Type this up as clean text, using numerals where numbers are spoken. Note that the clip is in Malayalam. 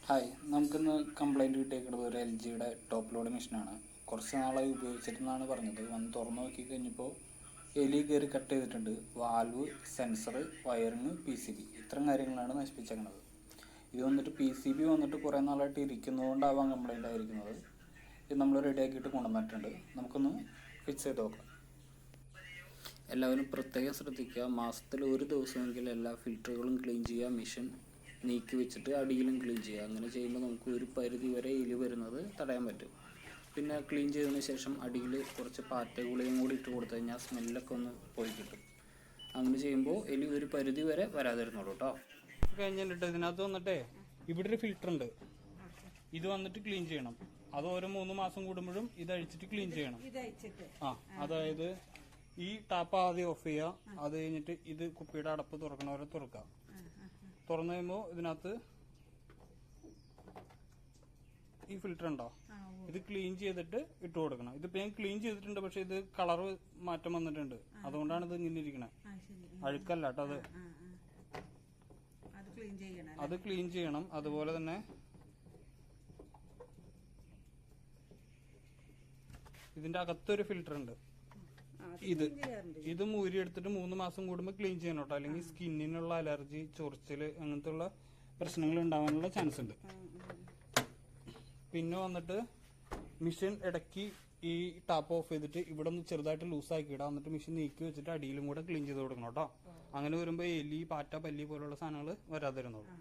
ഹായ്, നമുക്കിന്ന് കംപ്ലൈൻറ്റ് കിട്ടിയേക്കുന്നത് ഒരു LGയുടെ ടോപ്പ് ലോഡ് മെഷീനാണ്. കുറച്ച് നാളായി ഉപയോഗിച്ചിട്ടെന്നാണ് പറഞ്ഞത്. വന്ന് തുറന്ന് നോക്കി കഴിഞ്ഞപ്പോൾ എലി കയറി കട്ട് ചെയ്തിട്ടുണ്ട്. വാൽവ്, സെൻസർ, വയറിങ്, PCB ഇത്തരം കാര്യങ്ങളാണ് നശിപ്പിച്ചേക്കുന്നത്. ഇത് വന്നിട്ട് PCB വന്നിട്ട് കുറേ നാളായിട്ട് ഇരിക്കുന്നതുകൊണ്ടാവാം കംപ്ലൈൻ്റ് ആയിരിക്കുന്നത്. ഇത് നമ്മൾ റെഡിയാക്കിയിട്ട് കൊണ്ടുവന്നിട്ടുണ്ട്. നമുക്കൊന്ന് ഫിക്സ് ചെയ്ത് നോക്കാം. എല്ലാവരും പ്രത്യേകം ശ്രദ്ധിക്കുക. മാസത്തിൽ ഒരു ദിവസമെങ്കിലും എല്ലാ ഫിൽറ്ററുകളും ക്ലീൻ ചെയ്യുക. മെഷീൻ നീക്കി വെച്ചിട്ട് അടിയിലും ക്ലീൻ ചെയ്യുക. അങ്ങനെ ചെയ്യുമ്പോൾ നമുക്ക് ഒരു പരിധി വരെ എലി വരുന്നത് തടയാൻ പറ്റും. പിന്നെ ക്ലീൻ ചെയ്തതിന് ശേഷം അടിയിൽ കുറച്ച് പാറ്റ ഗുളികയും കൂടി ഇട്ട് കൊടുത്തു കഴിഞ്ഞാൽ സ്മെല്ലൊക്കെ ഒന്ന് പോയി കിട്ടും. അങ്ങനെ ചെയ്യുമ്പോൾ എലി ഒരു പരിധി വരെ വരാതിരുന്നുള്ളൂ കേട്ടോ. കഴിഞ്ഞിട്ട് ഇതിനകത്ത് വന്നിട്ടേ ഇവിടെ ഒരു ഫിൽറ്റർ ഉണ്ട്. ഇത് വന്നിട്ട് ക്ലീൻ ചെയ്യണം. അത് ഓരോ 3 മാസം കൂടുമ്പോഴും ഇത് അഴിച്ചിട്ട് ക്ലീൻ ചെയ്യണം. അതായത് ഈ ടാപ്പ് ആദ്യം ഓഫ് ചെയ്യുക. അത് കഴിഞ്ഞിട്ട് ഇത് കുപ്പിയുടെ അടപ്പ് തുറക്കണവരെ തുറക്കുക. തുറന്നു കഴിയുമ്പോൾ ഇതിനകത്ത് ഈ ഫിൽറ്റർ ഉണ്ടോ, ഇത് ക്ലീൻ ചെയ്തിട്ട് ഇട്ട് കൊടുക്കണം. ഇതിപ്പോ ഞാൻ ക്ലീൻ ചെയ്തിട്ടുണ്ട്, പക്ഷെ ഇത് കളറ് മാറ്റം വന്നിട്ടുണ്ട്. അതുകൊണ്ടാണ് ഇത് ഇങ്ങനെ ഇരിക്കണേ. അഴുക്കല്ല കേട്ടോ അത്. അത് ക്ലീൻ ചെയ്യണം. അതുപോലെ തന്നെ ഇതിന്റെ അകത്തൊരു ഫിൽറ്റർ ഉണ്ട്. ഇത് മൂരി എടുത്തിട്ട് 3 മാസം കൂടുമ്പോൾ ക്ലീൻ ചെയ്യണം കേട്ടോ. അല്ലെങ്കിൽ സ്കിന്നിനുള്ള അലർജി, ചൊറിച്ചില് അങ്ങനത്തെ ഉള്ള പ്രശ്നങ്ങൾ ഉണ്ടാവാനുള്ള ചാൻസ് ഉണ്ട്. പിന്നെ വന്നിട്ട് മെഷീൻ ഇടയ്ക്ക് ഈ ടാപ്പ് ഓഫ് ചെയ്തിട്ട് ഇവിടെ ഒന്ന് ചെറുതായിട്ട് ലൂസാക്കി ഇടാം. എന്നിട്ട് മെഷീൻ നീക്കി വെച്ചിട്ട് അടിയിലും കൂടെ ക്ലീൻ ചെയ്ത് കൊടുക്കണം കേട്ടോ. അങ്ങനെ വരുമ്പോൾ എലി, പാറ്റ, പല്ലി പോലുള്ള സാധനങ്ങൾ വരാതിരുന്നുള്ളൂ.